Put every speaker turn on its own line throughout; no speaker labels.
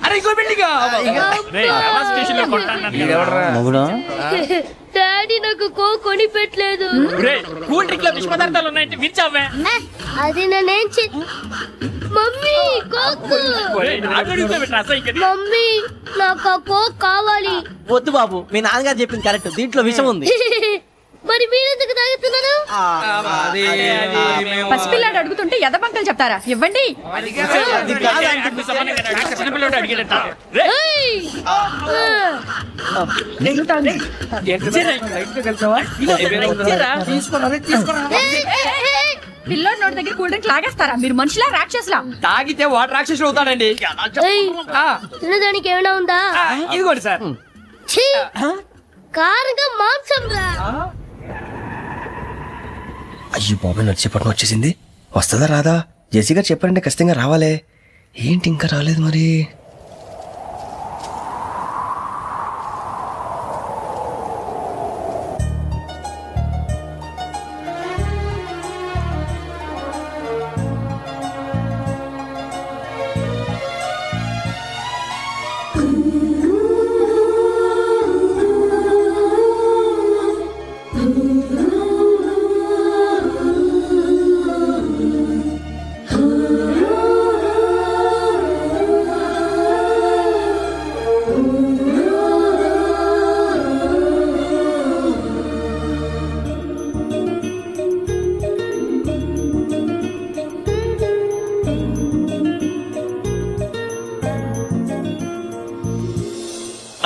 అరే ఇంకో building
daddy నాకు కొని పెట్టలేదు.
కూల్ డ్రింక్ లో విష పదార్థాలు ఉన్నాయంటే విరిచావే.
అది నేనేం మమ్మీ కోక్. మమ్మీ నాకు ఆ కోక్ కావాలి.
వద్దు బాబు, మీ నాన్నగారు చెప్పింది కరెక్ట్, దీంట్లో విషయం ఉంది.
మరి మీరెందుకు తాగుతున్నారు?
పసిపిల్లాడు అడుగుతుంటే ఎదబంకలు చెప్తారా? ఇవ్వండి. పిల్లోడి నోటి దగ్గర కూల్ డ్రింక్ లాగేస్తారా? మీరు మనుషులా రాక్షసులా?
తాగితే వాడు రాక్షసుడు అవుతాడండి.
తినడానికి ఏమైనా ఉందా?
ఇదిగోండి సార్.
కారంగా మాంసం రా.
అయ్యో బాబాయ్, నడిచేపట్నం వచ్చేసింది. వస్తుందా రాదా? జెసి గారు చెప్పారంటే ఖచ్చితంగా రావాలే. ఏంటి ఇంకా రాలేదు మరి?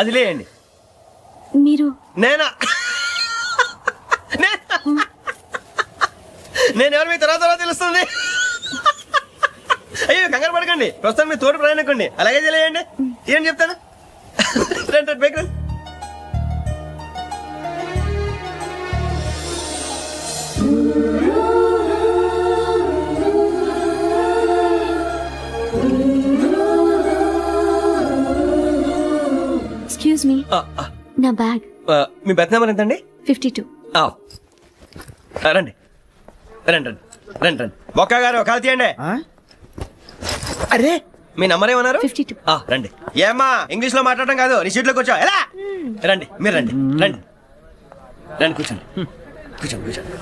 అది లేయండి.
మీరు
నేను ఎవరు మీ తర్వాత తెలుస్తుంది. అయ్యో కంగారు పడకండి, ప్రస్తుతం మీ తోటి ప్రయాణకండి. అలాగే తెలియండి. ఏం చెప్తాను రండి బైక్ రండి.
ఎక్స్క్యూజ్ మీ, నా బ్యాగ్.
మీ బెత్ నెంబర్ ఎంతండి?
52.
రండి రండి రండి రండి రండి. బొక్క గారు కాల్ తీయండి. అరే మీ నంబర్ ఏమన్నారు?
52.
రండి. ఏమ్మా ఇంగ్లీష్ లో మాట్లాడడం కాదు, నీ సీట్లోకి వచ్చా. ఎలా రండి, మీరు రండి రండి రండి, కూర్చోండి కూర్చోండి కూర్చోండి.